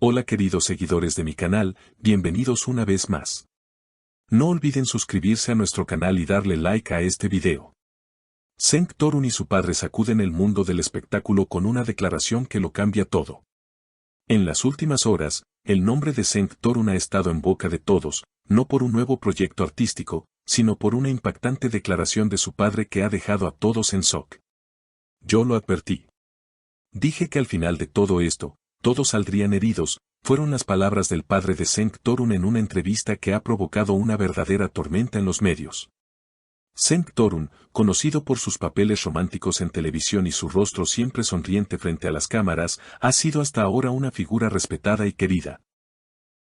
Hola queridos seguidores de mi canal, bienvenidos una vez más. No olviden suscribirse a nuestro canal y darle like a este video. Cenk Torun y su padre sacuden el mundo del espectáculo con una declaración que lo cambia todo. En las últimas horas, el nombre de Cenk Torun ha estado en boca de todos, no por un nuevo proyecto artístico, sino por una impactante declaración de su padre que ha dejado a todos en shock. Yo lo advertí. Dije que al final de todo esto, todos saldrían heridos, fueron las palabras del padre de Cenk Torun en una entrevista que ha provocado una verdadera tormenta en los medios. Cenk Torun, conocido por sus papeles románticos en televisión y su rostro siempre sonriente frente a las cámaras, ha sido hasta ahora una figura respetada y querida.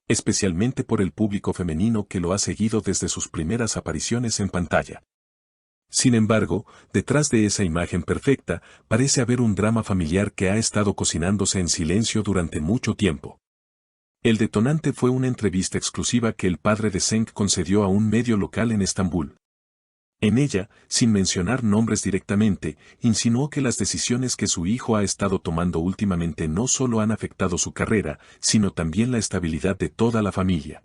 Especialmente por el público femenino que lo ha seguido desde sus primeras apariciones en pantalla. Sin embargo, detrás de esa imagen perfecta, parece haber un drama familiar que ha estado cocinándose en silencio durante mucho tiempo. El detonante fue una entrevista exclusiva que el padre de Cenk concedió a un medio local en Estambul. En ella, sin mencionar nombres directamente, insinuó que las decisiones que su hijo ha estado tomando últimamente no solo han afectado su carrera, sino también la estabilidad de toda la familia.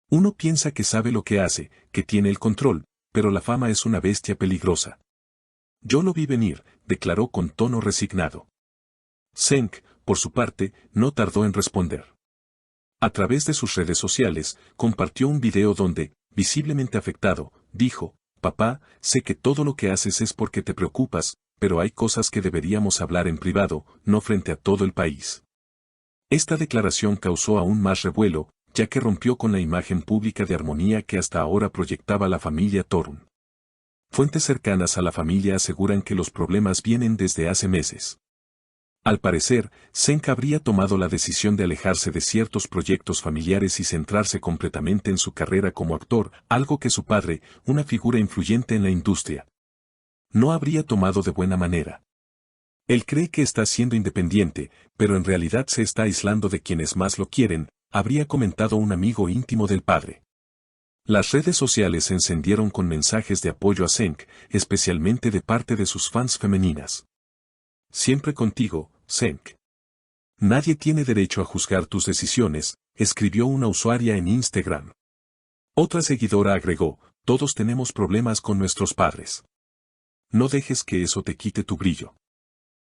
Uno piensa que sabe lo que hace, que tiene el control, pero la fama es una bestia peligrosa. Yo lo vi venir, declaró con tono resignado. Cenk, por su parte, no tardó en responder. A través de sus redes sociales, compartió un video donde, visiblemente afectado, dijo: «Papá, sé que todo lo que haces es porque te preocupas, pero hay cosas que deberíamos hablar en privado, no frente a todo el país». Esta declaración causó aún más revuelo, ya que rompió con la imagen pública de armonía que hasta ahora proyectaba la familia Torun. Fuentes cercanas a la familia aseguran que los problemas vienen desde hace meses. Al parecer, Cenk habría tomado la decisión de alejarse de ciertos proyectos familiares y centrarse completamente en su carrera como actor, algo que su padre, una figura influyente en la industria, no habría tomado de buena manera. Él cree que está siendo independiente, pero en realidad se está aislando de quienes más lo quieren, habría comentado un amigo íntimo del padre. Las redes sociales se encendieron con mensajes de apoyo a Cenk, especialmente de parte de sus fans femeninas. «Siempre contigo, Cenk. Nadie tiene derecho a juzgar tus decisiones», escribió una usuaria en Instagram. Otra seguidora agregó: «Todos tenemos problemas con nuestros padres. No dejes que eso te quite tu brillo».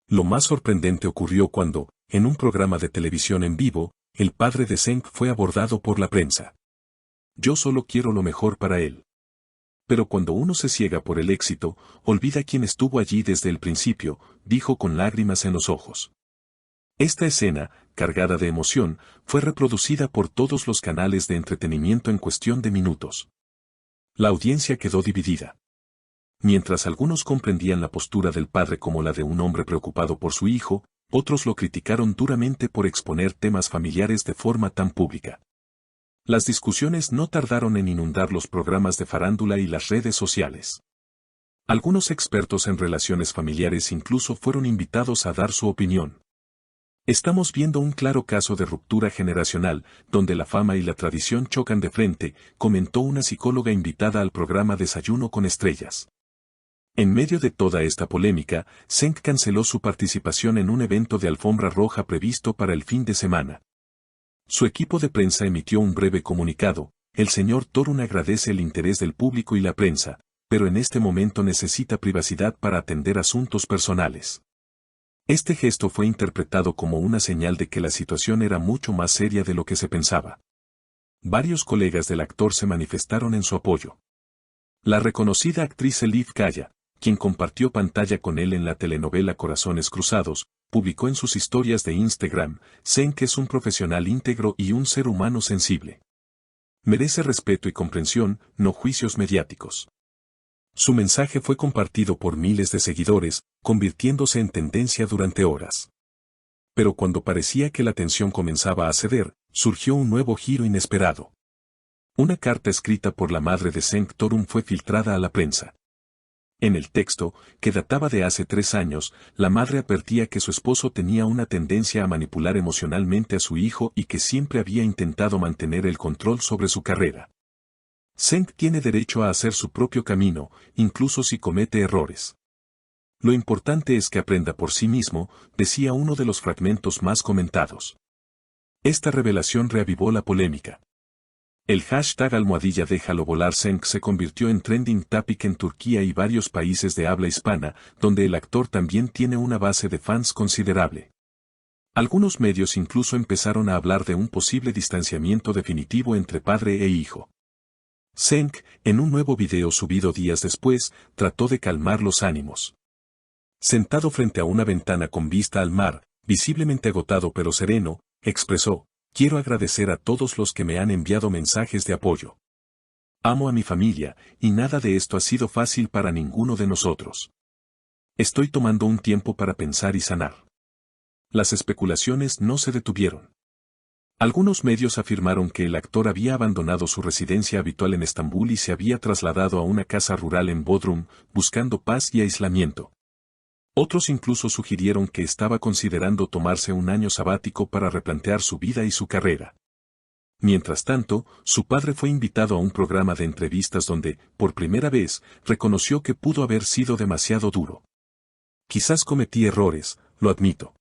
Lo más sorprendente ocurrió cuando, en un programa de televisión en vivo, el padre de Cenk fue abordado por la prensa. «Yo solo quiero lo mejor para él». Pero cuando uno se ciega por el éxito, olvida quién estuvo allí desde el principio, dijo con lágrimas en los ojos. Esta escena, cargada de emoción, fue reproducida por todos los canales de entretenimiento en cuestión de minutos. La audiencia quedó dividida. Mientras algunos comprendían la postura del padre como la de un hombre preocupado por su hijo, otros lo criticaron duramente por exponer temas familiares de forma tan pública. Las discusiones no tardaron en inundar los programas de farándula y las redes sociales. Algunos expertos en relaciones familiares incluso fueron invitados a dar su opinión. «Estamos viendo un claro caso de ruptura generacional, donde la fama y la tradición chocan de frente», comentó una psicóloga invitada al programa Desayuno con Estrellas. En medio de toda esta polémica, Cenk canceló su participación en un evento de alfombra roja previsto para el fin de semana. Su equipo de prensa emitió un breve comunicado: «El señor Torun agradece el interés del público y la prensa, pero en este momento necesita privacidad para atender asuntos personales». Este gesto fue interpretado como una señal de que la situación era mucho más seria de lo que se pensaba. Varios colegas del actor se manifestaron en su apoyo. La reconocida actriz Elif Kaya, quien compartió pantalla con él en la telenovela Corazones Cruzados, publicó en sus historias de Instagram: «Cenk es un profesional íntegro y un ser humano sensible. Merece respeto y comprensión, no juicios mediáticos». Su mensaje fue compartido por miles de seguidores, convirtiéndose en tendencia durante horas. Pero cuando parecía que la tensión comenzaba a ceder, surgió un nuevo giro inesperado. Una carta escrita por la madre de Cenk Torun fue filtrada a la prensa. En el texto, que databa de hace 3 años, la madre advertía que su esposo tenía una tendencia a manipular emocionalmente a su hijo y que siempre había intentado mantener el control sobre su carrera. «Cenk tiene derecho a hacer su propio camino, incluso si comete errores. Lo importante es que aprenda por sí mismo», decía uno de los fragmentos más comentados. Esta revelación reavivó la polémica. El hashtag #déjalo volar Cenk se convirtió en trending topic en Turquía y varios países de habla hispana, donde el actor también tiene una base de fans considerable. Algunos medios incluso empezaron a hablar de un posible distanciamiento definitivo entre padre e hijo. Cenk, en un nuevo video subido días después, trató de calmar los ánimos. Sentado frente a una ventana con vista al mar, visiblemente agotado pero sereno, expresó: "Quiero agradecer a todos los que me han enviado mensajes de apoyo. Amo a mi familia, y nada de esto ha sido fácil para ninguno de nosotros. Estoy tomando un tiempo para pensar y sanar". Las especulaciones no se detuvieron. Algunos medios afirmaron que el actor había abandonado su residencia habitual en Estambul y se había trasladado a una casa rural en Bodrum, buscando paz y aislamiento. Otros incluso sugirieron que estaba considerando tomarse un año sabático para replantear su vida y su carrera. Mientras tanto, su padre fue invitado a un programa de entrevistas donde, por primera vez, reconoció que pudo haber sido demasiado duro. "Quizás cometí errores, lo admito.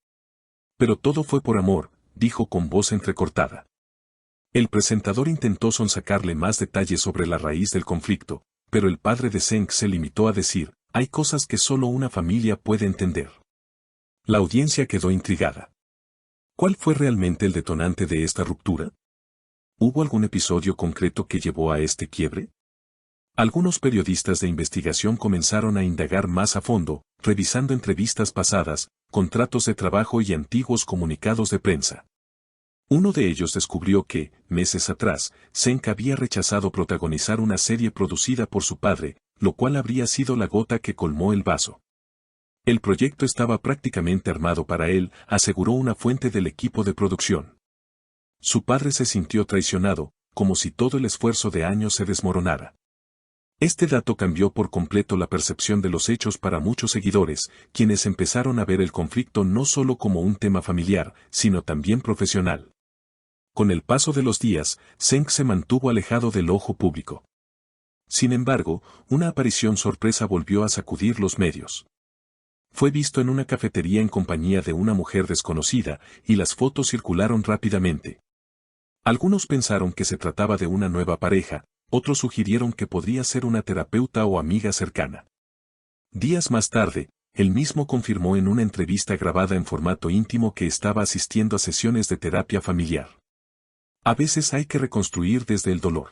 Pero todo fue por amor", dijo con voz entrecortada. El presentador intentó sonsacarle más detalles sobre la raíz del conflicto, pero el padre de Cenk se limitó a decir: "Hay cosas que solo una familia puede entender". La audiencia quedó intrigada. ¿Cuál fue realmente el detonante de esta ruptura? ¿Hubo algún episodio concreto que llevó a este quiebre? Algunos periodistas de investigación comenzaron a indagar más a fondo, revisando entrevistas pasadas, contratos de trabajo y antiguos comunicados de prensa. Uno de ellos descubrió que, meses atrás, Cenk había rechazado protagonizar una serie producida por su padre, lo cual habría sido la gota que colmó el vaso. El proyecto estaba prácticamente armado para él, aseguró una fuente del equipo de producción. Su padre se sintió traicionado, como si todo el esfuerzo de años se desmoronara. Este dato cambió por completo la percepción de los hechos para muchos seguidores, quienes empezaron a ver el conflicto no solo como un tema familiar, sino también profesional. Con el paso de los días, Cenk se mantuvo alejado del ojo público. Sin embargo, una aparición sorpresa volvió a sacudir los medios. Fue visto en una cafetería en compañía de una mujer desconocida, y las fotos circularon rápidamente. Algunos pensaron que se trataba de una nueva pareja, otros sugirieron que podría ser una terapeuta o amiga cercana. Días más tarde, él mismo confirmó en una entrevista grabada en formato íntimo que estaba asistiendo a sesiones de terapia familiar. A veces hay que reconstruir desde el dolor.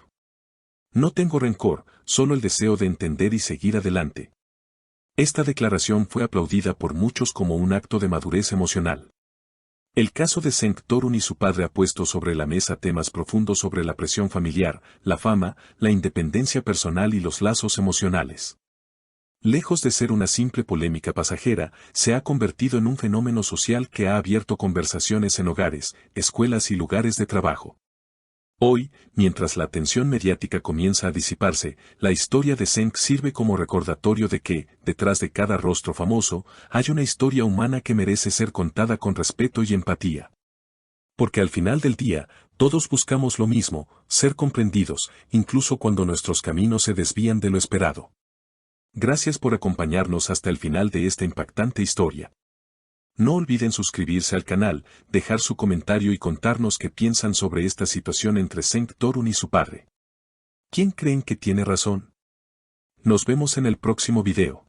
No tengo rencor, solo el deseo de entender y seguir adelante. Esta declaración fue aplaudida por muchos como un acto de madurez emocional. El caso de Cenk Torun y su padre ha puesto sobre la mesa temas profundos sobre la presión familiar, la fama, la independencia personal y los lazos emocionales. Lejos de ser una simple polémica pasajera, se ha convertido en un fenómeno social que ha abierto conversaciones en hogares, escuelas y lugares de trabajo. Hoy, mientras la atención mediática comienza a disiparse, la historia de Cenk sirve como recordatorio de que, detrás de cada rostro famoso, hay una historia humana que merece ser contada con respeto y empatía. Porque al final del día, todos buscamos lo mismo, ser comprendidos, incluso cuando nuestros caminos se desvían de lo esperado. Gracias por acompañarnos hasta el final de esta impactante historia. No olviden suscribirse al canal, dejar su comentario y contarnos qué piensan sobre esta situación entre Cenk Torun y su padre. ¿Quién creen que tiene razón? Nos vemos en el próximo video.